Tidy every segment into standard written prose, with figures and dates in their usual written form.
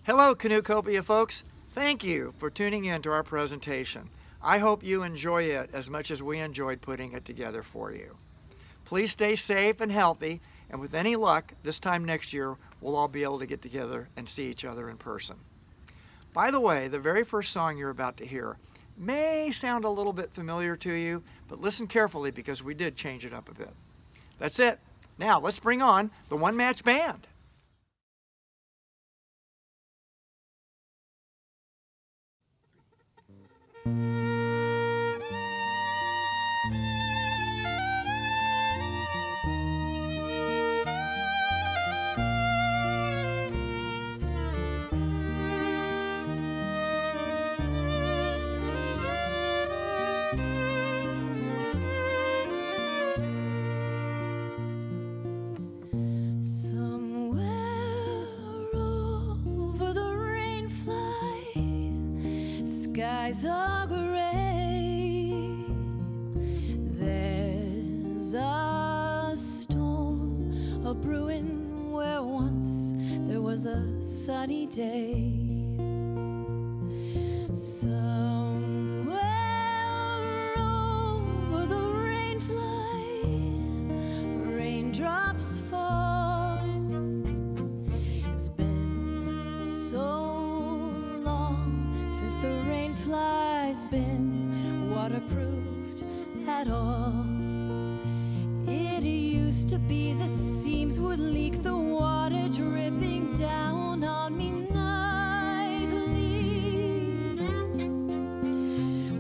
Hello, Canoecopia folks. Thank you for tuning in to our presentation. I hope you enjoy it as much as we enjoyed putting it together for you. Please stay safe and healthy, and with any luck, this time next year, we'll all be able to get together and see each other in person. By the way, the very first song you're about to hear may sound a little bit familiar to you, but listen carefully because we did change it up a bit. That's it. Now, let's bring on the one-match band. Skies are gray. There's a storm a-brewing where once there was a sunny day. Somewhere over the Rainfly, raindrops fall. It's been so since the Rainfly's been waterproofed at all. It used to be the seams would leak, the water dripping down on me nightly.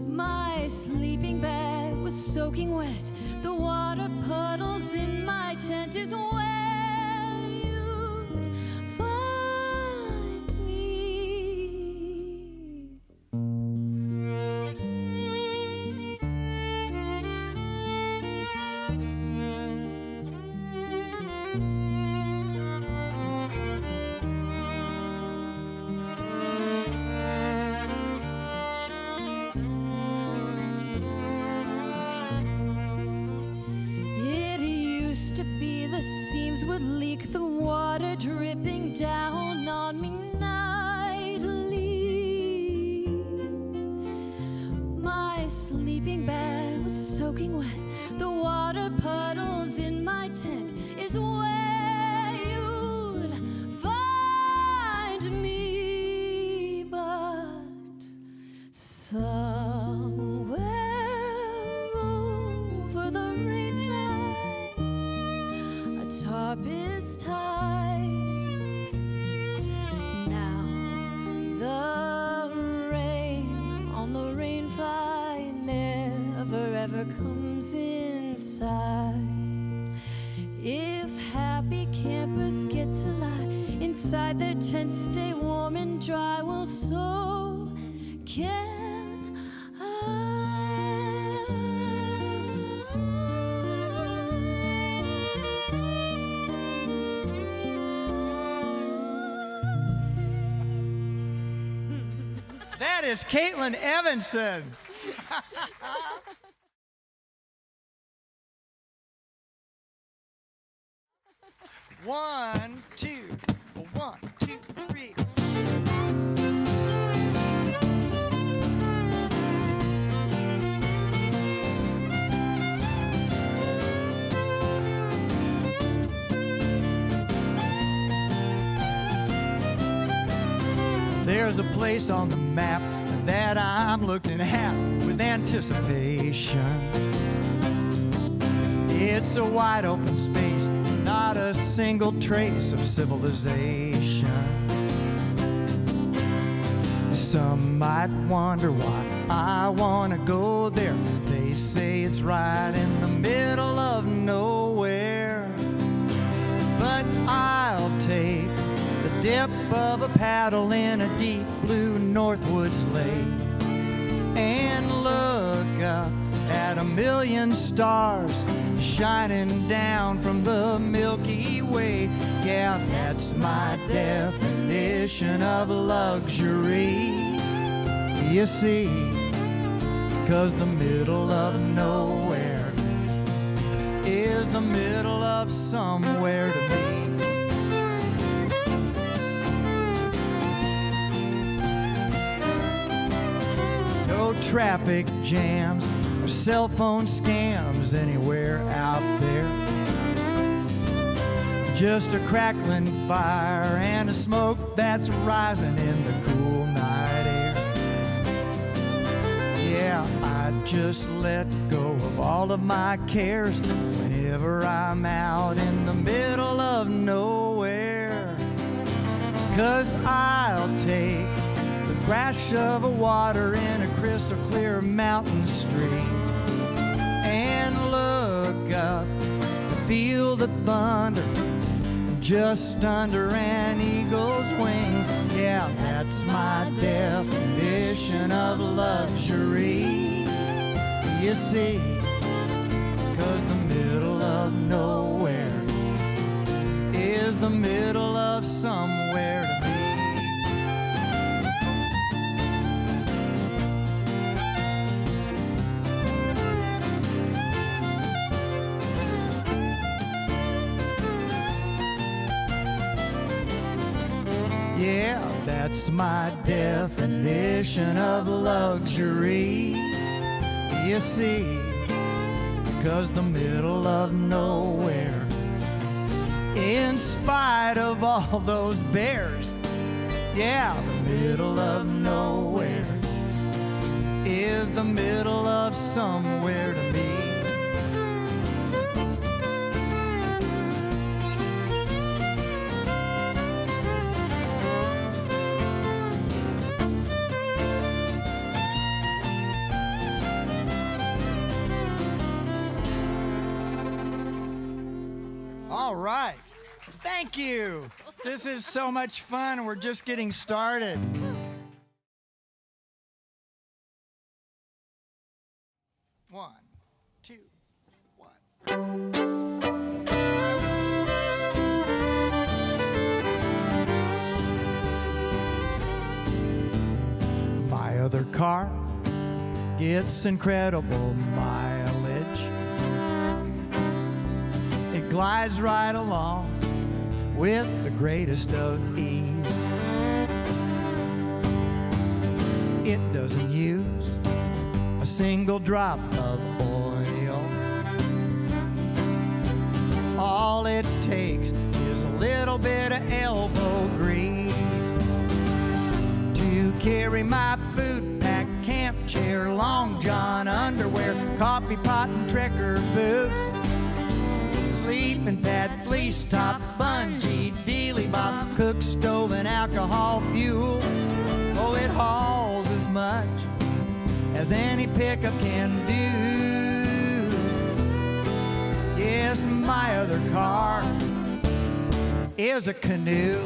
My sleeping bag was soaking wet, the water puddles in my tent is where you'd find me. Seams would leak, the water dripping down on me nightly. My sleeping bag was soaking wet, the water puddles in my tent is where you'd find me. But somewhere over the Rainfly, tarp is tied. Now the rain on the Rainfly never ever comes inside. If happy campers get to lie inside their tents, stay warm and dry, well, so can I. That is Caitlin Evanson. One, two, 1, 2, 3. There's a place on the map that I'm looking at with anticipation. It's a wide open space, not a single trace of civilization. Some might wonder why I want to go there. They say it's right in the middle of nowhere. But I'll take the dip of a paddle in a deep blue Northwoods lake and look up at a million stars shining down from the Milky Way. Yeah, that's my definition of luxury. You see, 'cause the middle of nowhere is the middle of somewhere to me. traffic jams or cell phone scams anywhere out there. Just a crackling fire and a smoke that's rising in the cool night air. Yeah, I just let go of all of my cares whenever I'm out in the middle of nowhere. 'Cause I'll take the crash of a water in a crystal clear mountain stream and look up to feel the thunder just under an eagle's wings. Yeah, that's my definition of luxury. You see, 'cause the middle of nowhere is the middle of somewhere to me. Yeah, that's my definition of luxury. You see, 'cause the middle of nowhere, in spite of all those bears, yeah, the middle of nowhere is the middle of somewhere to me. All right. Thank you. This is so much fun. We're just getting started. One, two, one. My other car gets incredible mileage. It glides right along with the greatest of ease. It doesn't use a single drop of oil. All it takes is a little bit of elbow grease to carry my food pack, camp chair, long john underwear, coffee pot and trekker boots, sleeping pad, fleece top, bungee, dealy bop, cook stove, and alcohol fuel. Oh, it hauls as much as any pickup can do. Yes, my other car is a canoe.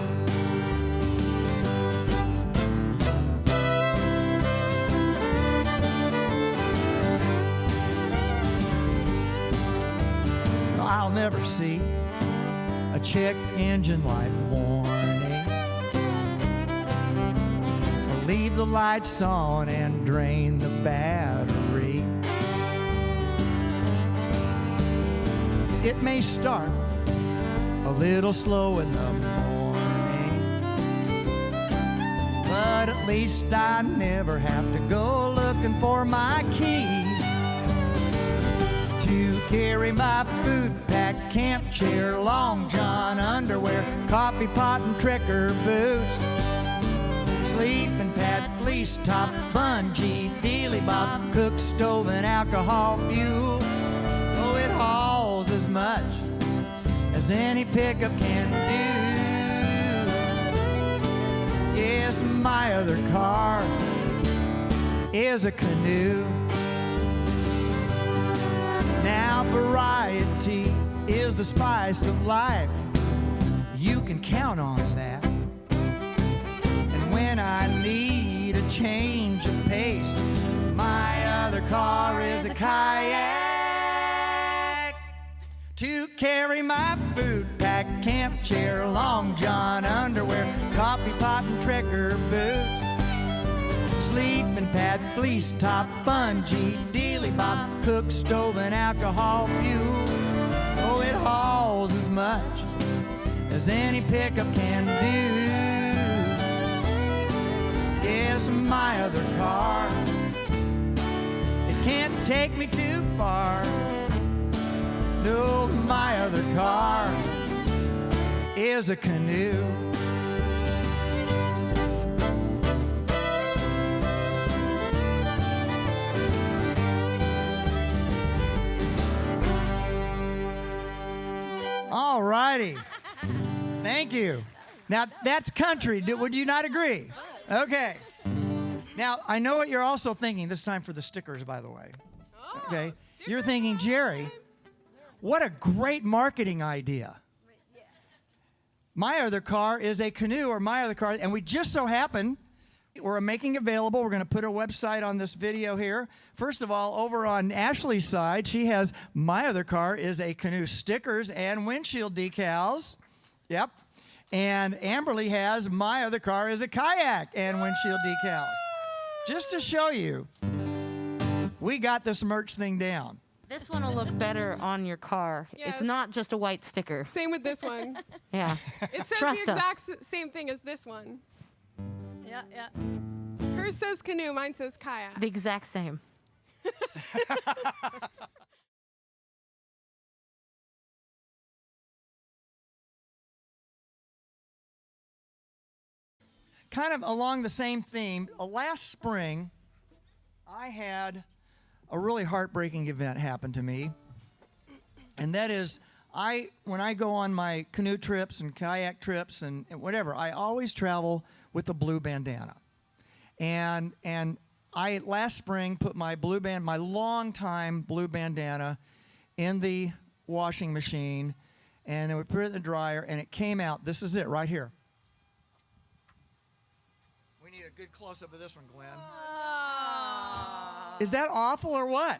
I'll never see a check engine light warning, or leave the lights on and drain the battery. It may start a little slow in the morning, but at least I never have to go looking for my keys to carry my food pack, camp chair, long john underwear, coffee pot and trekker boots, sleeping pad, fleece top, bungee, dealy bop, cook stove, and alcohol fuel. Oh, it hauls as much as any pickup can do. Yes, my other car is a canoe. Now variety is the spice of life. You can count on that. And when I need a change of pace, my other car is a kayak to carry my food pack, camp chair, long john underwear, coffee pot and trekker boots, sleeping pad, fleece top, bungee, dealy bop, cook stove, and alcohol fuel. Oh, it hauls as much as any pickup can do. Yes, my other car can't take me too far. No, my other car is a canoe. All righty. Thank you. Now, that's country. Would you not agree? Okay. Now, I know what you're also thinking. This time for the stickers, by the way. Okay. You're thinking, Jerry, what a great marketing idea. My other car is a canoe, or my other car, and we just so happen, we're making available, we're going to put a website on this video here. First of all, over on Ashley's side, she has my other car is a canoe stickers and windshield decals. Yep. And Amberly has my other car is a kayak and windshield decals. Just to show you, we got this merch thing down. This one will look better on your car. Yes. It's not just a white sticker. Same with this one. Yeah. It says Trust the us. exact same thing as this one. Yeah, yeah. Hers says canoe, mine says kayak. The exact same. Kind of along the same theme, last spring, I had a really heartbreaking event happen to me. And that is, when I go on my canoe trips and kayak trips and whatever, I always travel with a blue bandana. And I last spring put my my long-time blue bandana in the washing machine, and I would put it in the dryer, and it came out. This is it right here. We need a good close-up of this one, Glenn. Is that awful or what?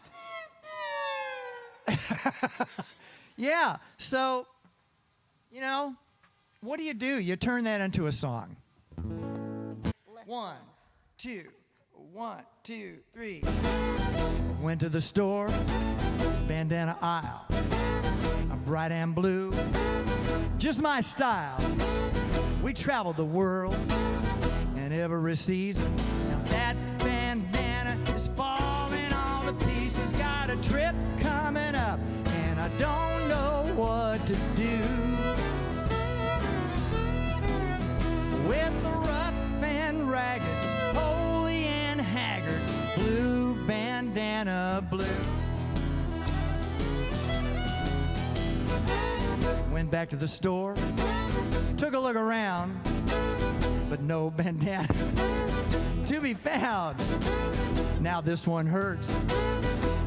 Yeah, so, you know, what do? You turn that into a song. 1, 2, 1, 2, 3. Went to the store, bandana aisle. I'm bright and blue, just my style. We traveled the world and every season. Now that bandana is falling all to pieces. Got a trip coming up and I don't know what to do. With the rough and ragged, holy and haggard, blue bandana blue. Went back to the store, took a look around, but no bandana to be found. Now this one hurts.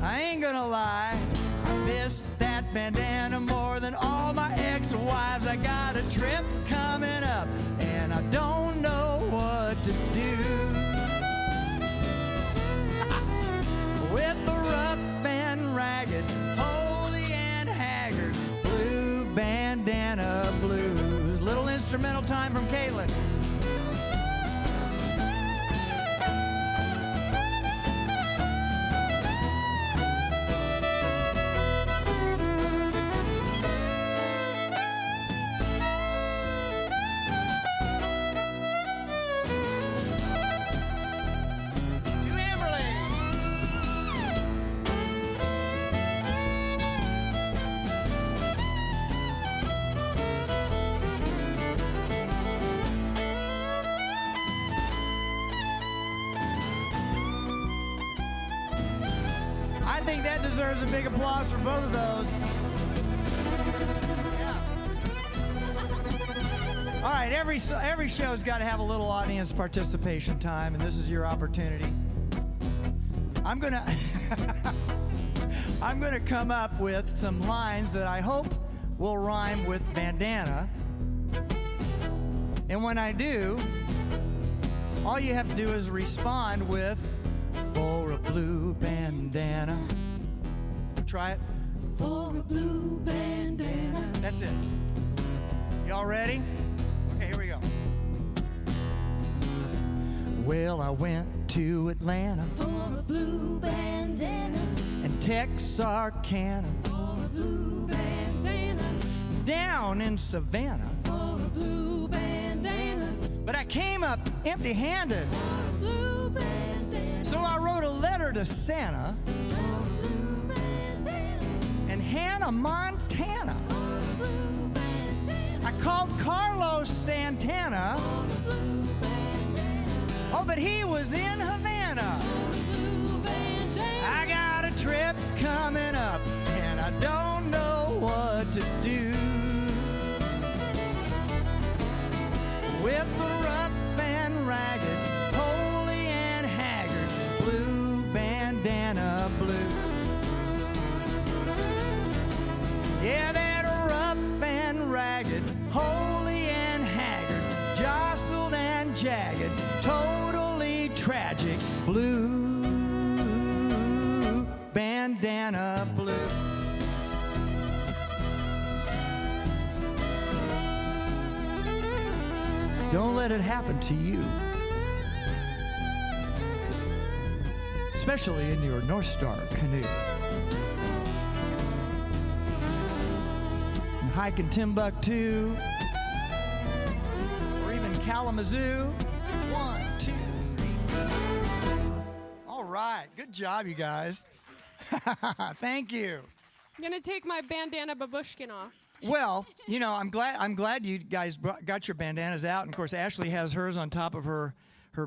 I ain't gonna lie, I miss that bandana more than all my ex-wives. I got a trip coming up and I don't know what to do. With the rough and ragged, holy and haggard, blue bandana blues. Little instrumental time from Caitlin. I think that deserves a big applause for both of those. Yeah. All right, every show's got to have a little audience participation time, and this is your opportunity. I'm gonna come up with some lines that I hope will rhyme with bandana. And when I do, all you have to do is respond with "for a blue bandana." Try it. For a blue bandana. That's it. Y'all ready? Okay, here we go. Well, I went to Atlanta For a blue bandana. and Texarkana, For a blue bandana. down in Savannah, For a blue bandana. but I came up empty-handed. Blue bandana. So I wrote a letter to Santa Bandana, Montana. I called Carlos Santana. Oh, but he was in Havana. I got a trip coming up, and I don't know what to do. With the rough and ragged, holy and haggard, blue bandana blue. Yeah, that rough and ragged, holy and haggard, jostled and jagged, totally tragic, blue bandana blue. Don't let it happen to you, especially in your North Star canoe. And hiking Timbuktu, or even Kalamazoo. 1, 2, 3. All right, good job, you guys. Thank you. I'm gonna take my bandana babushkin off. Well, you know, I'm glad you guys got your bandanas out, and of course Ashley has hers on top of her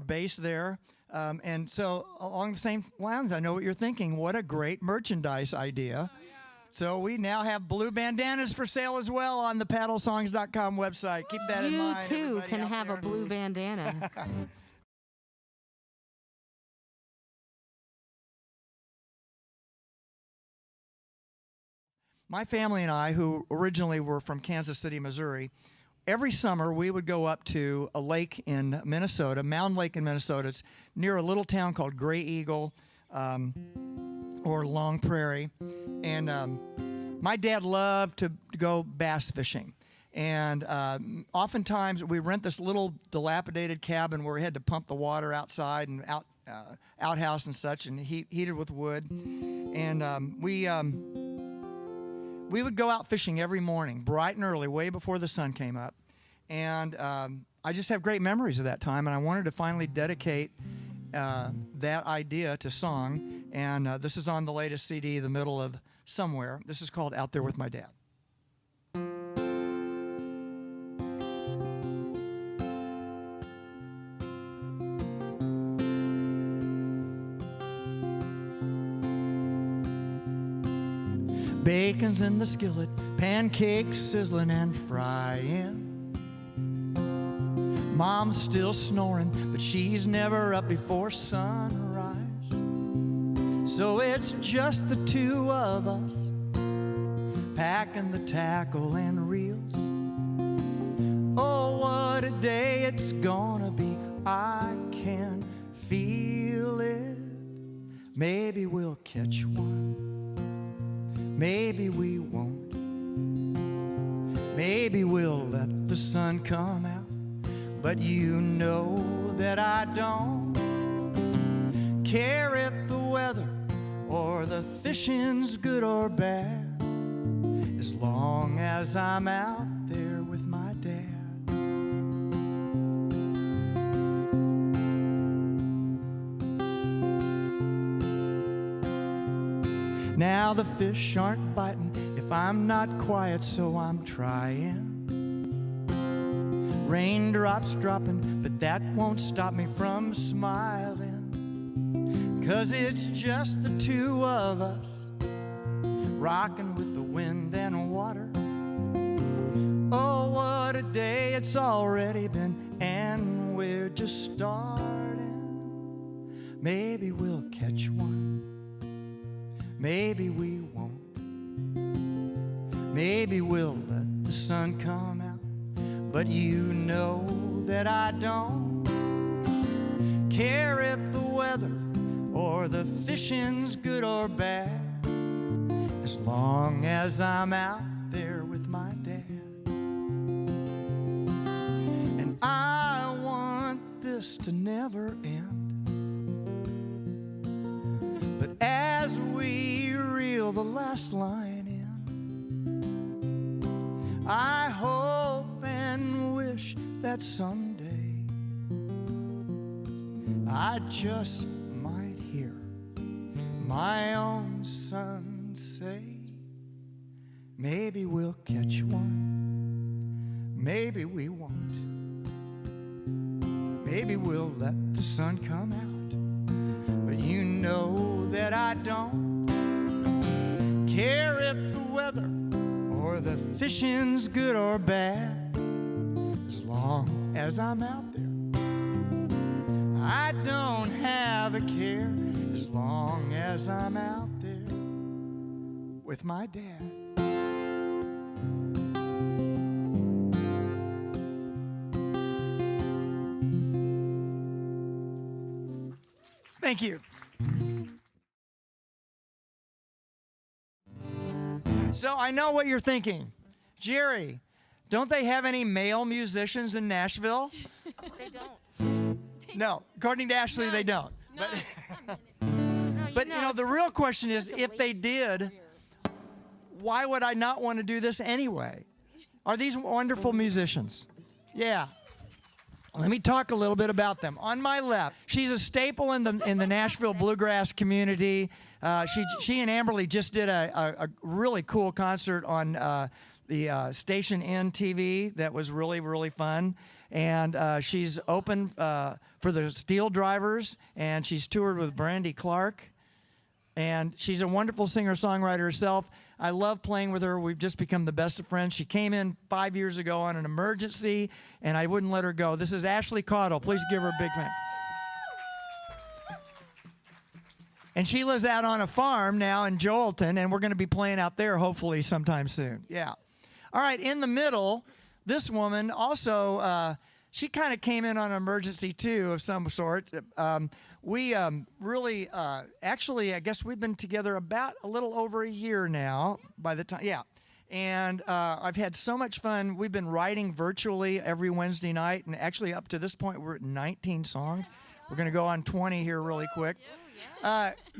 base there. And so along the same lines, I know what you're thinking. What a great merchandise idea. Oh, yeah. So we now have blue bandanas for sale as well on the paddlesongs.com website. Keep that in You mind. too everybody can out have there. a blue bandana. My family and I, who originally were from Kansas City, Missouri, every summer we would go up to a lake in Minnesota, Mound Lake in Minnesota. It's near a little town called Gray Eagle or Long Prairie. And my dad loved to go bass fishing. And oftentimes we rent this little dilapidated cabin where we had to pump the water outside and outhouse and such, and heated with wood. And we would go out fishing every morning, bright and early, way before the sun came up. And I just have great memories of that time, and I wanted to finally dedicate that idea to song. And this is on the latest CD, The Middle of Somewhere. This is called Out There With My Dad. Bacon's in the skillet, pancakes sizzling and frying. Mom's still snoring, but she's never up before sunrise. So it's just the two of us, packing the tackle and reels. Oh, what a day it's gonna be, I can feel it. Maybe we'll catch one. Maybe we won't. Maybe we'll let the sun come out. But you know that I don't care if the weather or the fishing's good or bad, as long as I'm out there with my dad. Now the fish aren't biting if I'm not quiet, so I'm trying. Raindrops dropping, but that won't stop me from smiling. 'Cause it's just the two of us, rocking with the wind and water. Oh, what a day it's already been, and we're just starting. Maybe we'll catch one. Maybe we won't. Maybe we'll let the sun come out. But you know that I don't care if the weather or the fishing's good or bad, as long as I'm out there with my dad. And I want this to never end. But as we reel the last line in, I hope and wish that someday I just might hear my own son say, Maybe we'll catch one, maybe we won't. Maybe we'll let the sun come out. But you know that I don't care if the weather or the fishing's good or bad. As long as I'm out there, I don't have a care. As long as I'm out there with my dad. Thank you. So I know what you're thinking. Jerry, don't they have any male musicians in Nashville? They don't. No, according to Ashley, they don't. No. But you know, the real question is, if they did, why would I not want to do this anyway? Are these wonderful musicians? Yeah. Let me talk a little bit about them. On my left, she's a staple in the Nashville bluegrass community. She and Amberly just did a really cool concert on the Station N TV that was really, really fun. And she's open for the Steel Drivers, and she's toured with Brandy Clark. And she's a wonderful singer-songwriter herself. I love playing with her. We've just become the best of friends. She came in 5 years ago on an emergency, and I wouldn't let her go. This is Ashley Caudle. Please give her a big fan. And she lives out on a farm now in Joelton, and we're going to be playing out there hopefully sometime soon. Yeah. All right, in the middle, this woman also, she kind of came in on an emergency too of some sort. We really, actually, I guess we've been together about a little over a year now by the time, yeah. And I've had so much fun. We've been writing virtually every Wednesday night, and actually up to this point, we're at 19 songs. We're going to go on 20 here really quick.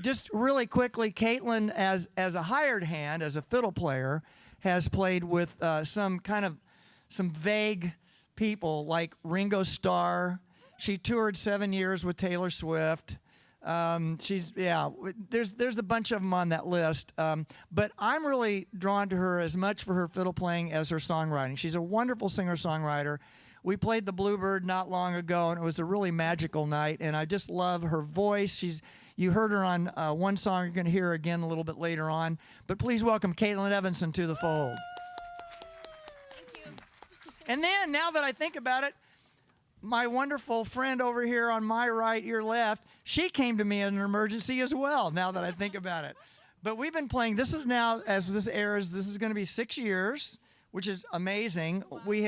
Just really quickly, Caitlin, as a hired hand, as a fiddle player, has played with some vague people like Ringo Starr. She toured 7 years with Taylor Swift. There's a bunch of them on that list. But I'm really drawn to her as much for her fiddle playing as her songwriting. She's a wonderful singer-songwriter. We played the Bluebird not long ago, and it was a really magical night, and I just love her voice. You heard her on one song. You're going to hear her again a little bit later on. But please welcome Caitlin Evanson to the fold. Thank you. And then, now that I think about it, my wonderful friend over here on my right, your left, she came to me in an emergency as well, now that I think about it. But we've been playing, this is now, as this airs, this is going to be 6 years, which is amazing. Wow. We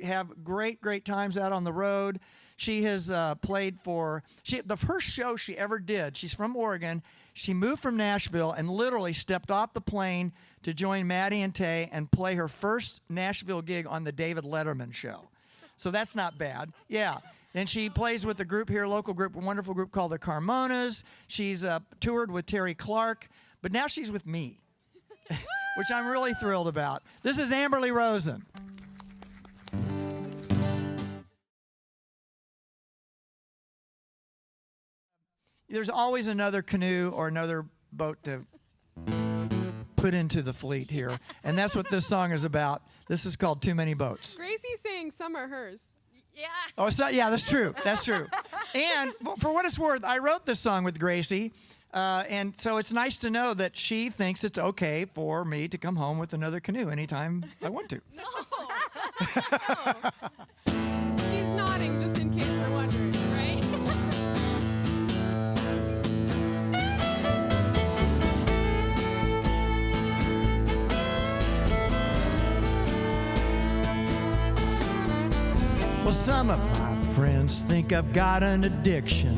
have great times out on the road. She has played for, the first show she ever did, she's from Oregon. She moved from Nashville and literally stepped off the plane to join Maddie and Tay and play her first Nashville gig on the David Letterman show. So that's not bad. Yeah. And she plays with a group here, local group, a wonderful group called the Carmonas. She's toured with Terry Clark, but now she's with me, which I'm really thrilled about. This is Amberly Rosen. There's always another canoe or another boat to put into the fleet here, and that's what this song is about. This is called Too Many Boats. Gracie's saying some are hers. Yeah. Oh, so, yeah, that's true. That's true. And for what it's worth, I wrote this song with Gracie, and so it's nice to know that she thinks it's okay for me to come home with another canoe anytime I want to. No. She's nodding just in case we're wondering, right? Well, some of my friends think I've got an addiction.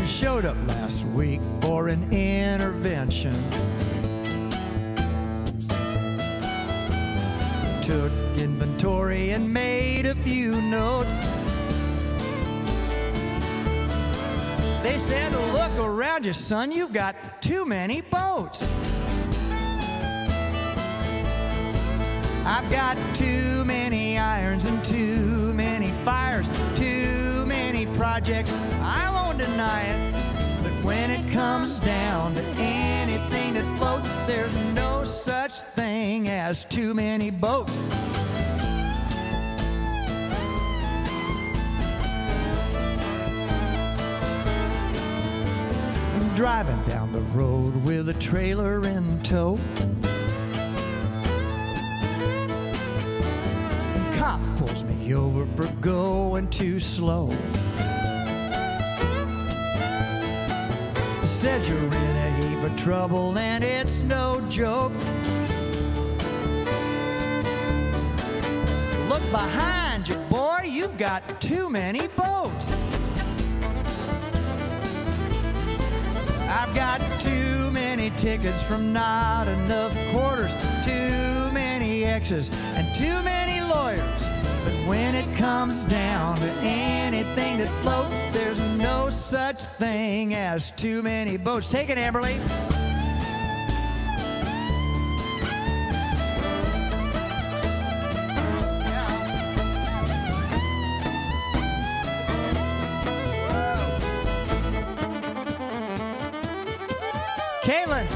You showed up last week for an intervention. Took inventory and made a few notes. They said, look around you, son, you've got too many boats. I've got too many irons and too many fires, too many projects. I won't deny it, but when it comes down to anything that floats, there's no such thing as too many boats. I'm driving down the road with a trailer in tow. And cop pulls me over for going too slow. Says you're in a heap of trouble and it's no joke. Look behind you, boy, you've got too many boats. I've got too many tickets from not enough quarters, too many exes and too many lawyers. But when it comes down to anything that floats, there's no such thing as too many boats. Take it, Amberly. Caitlin.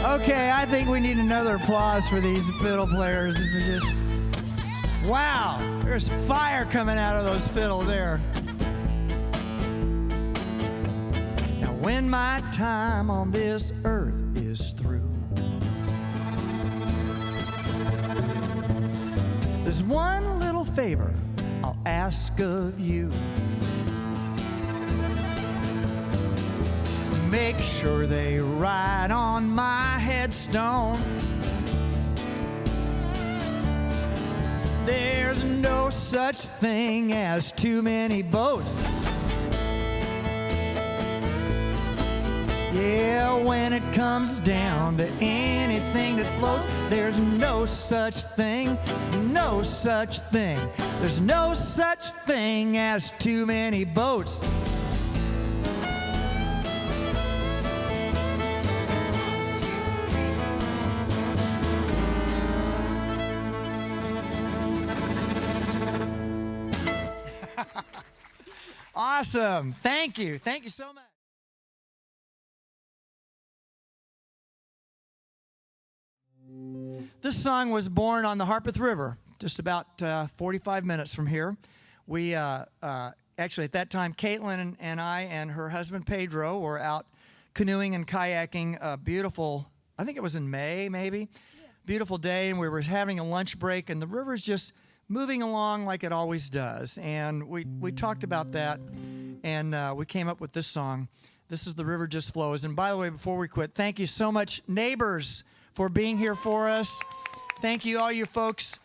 Okay, I think we need another applause for these fiddle players. This was just, wow, there's fire coming out of those fiddles there. Now, when my time on this earth is through, there's one little favor I'll ask of you. Make sure they write on my headstone, there's no such thing as too many boats. Yeah, when it comes down to anything that floats, there's no such thing, no such thing. There's no such thing as too many boats. Awesome. Thank you. Thank you so much. This song was born on the Harpeth River, just about 45 minutes from here. We actually, at that time, Caitlin and I and her husband Pedro were out canoeing and kayaking. Beautiful, I think it was in May, maybe. Yeah. Beautiful day, and we were having a lunch break, and the river's just moving along like it always does. And we talked about that, and we came up with this song. This is The River Just Flows. And by the way, before we quit, thank you so much, neighbors, for being here for us. Thank you, all you folks,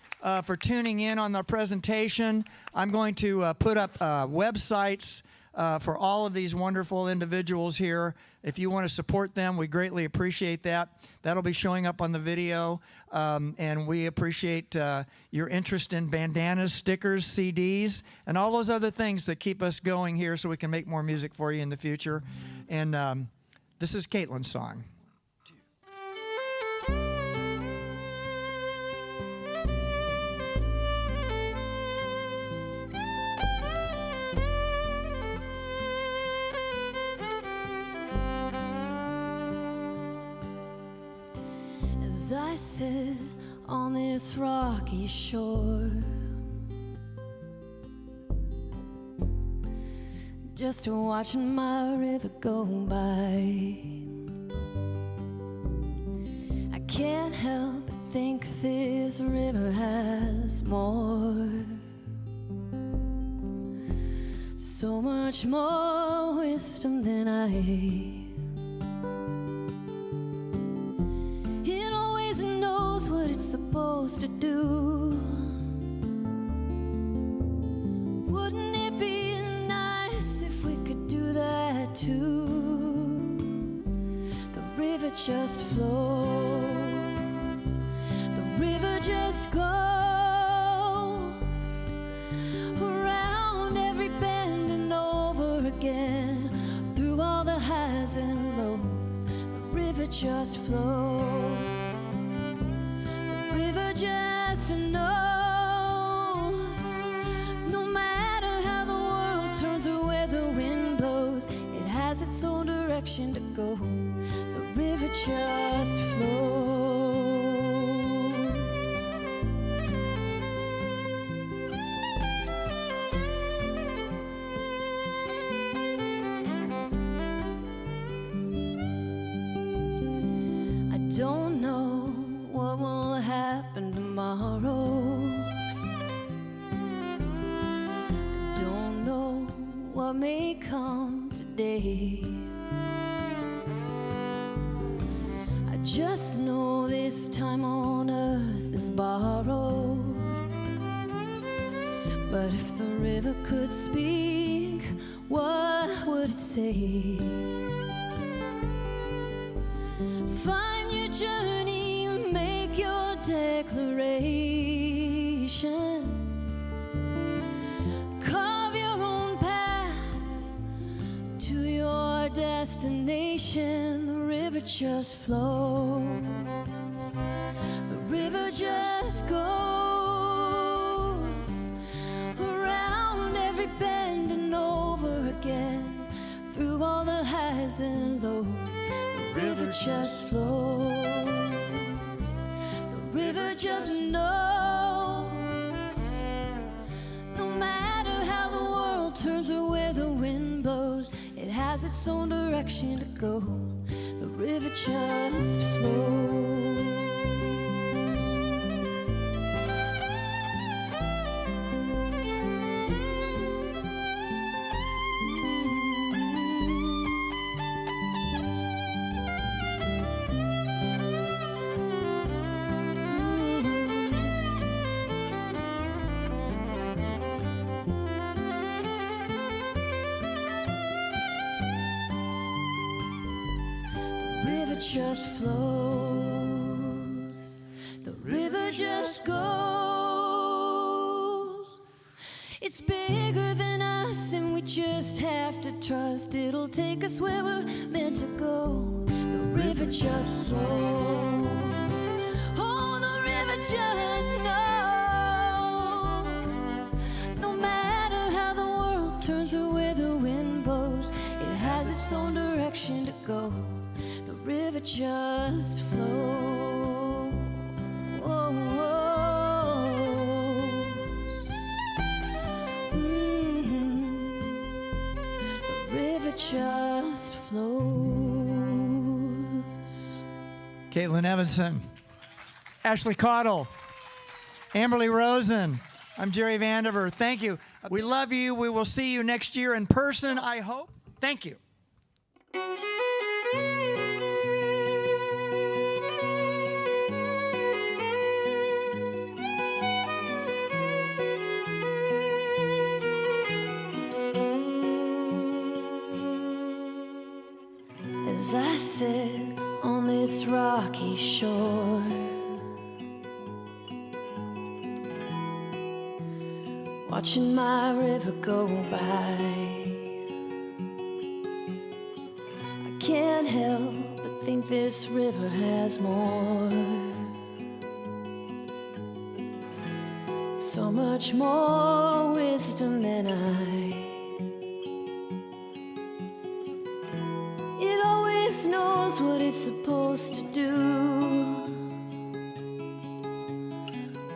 for tuning in on the presentation. I'm going to put up websites for all of these wonderful individuals here. If you want to support them, we greatly appreciate that. That'll be showing up on the video. And we appreciate your interest in bandanas, stickers, CDs, and all those other things that keep us going here so we can make more music for you in the future. And this is Caitlin's song. As I sit on this rocky shore, just watching my river go by, I can't help but think this river has more, so much more wisdom than I. What it's supposed to do. Wouldn't it be nice if we could do that too? The river just flows, the river just goes around every bend and over again, through all the just flows. The river just knows. No matter how the world turns or where the wind blows, it has its own direction to go. The river just flows. I don't know what will happen tomorrow. I don't know what may come today. I just know this time on earth is borrowed. But if the river could speak, what would it say? Find your journey, make your declaration. Carve your own path to your destination. The river just flows. The river just goes around every bend and over again, through all the highs and lows. The river just flows. The river just knows. No matter how the world turns or where the wind blows, it has its own direction to go. The river just flows. Just flows. The river just goes. It's bigger than us, and we just have to trust it'll take us where we're meant to go. The river just flows. Oh, the river just knows. No matter how the world turns or where the wind blows, it has its own direction to go. The river just flows. The river just flows. Caitlin Evanson, Ashley Caudill, Amberly Rosen. I'm Jerry Vandiver. Thank you. We love you. We will see you next year in person, I hope. Thank you. As I sit on this rocky shore, watching my river go by, I can't help but think this river has more, so much more wisdom than It always knows what it's supposed to do.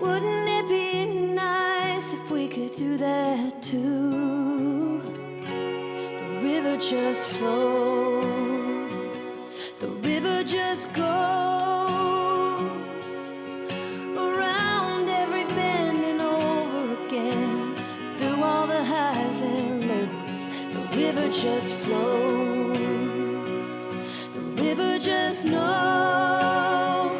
Wouldn't it be nice if we could do that too? The river just flows. The river just goes around every bend and over again, through all the highs and lows. The river just flows. The river just knows.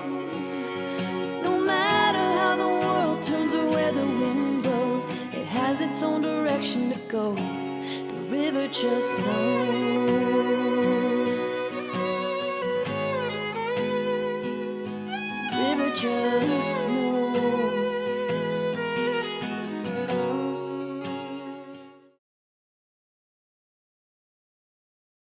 No matter how the world turns or where the wind blows, it has its own direction to go. The river just knows. The river just knows.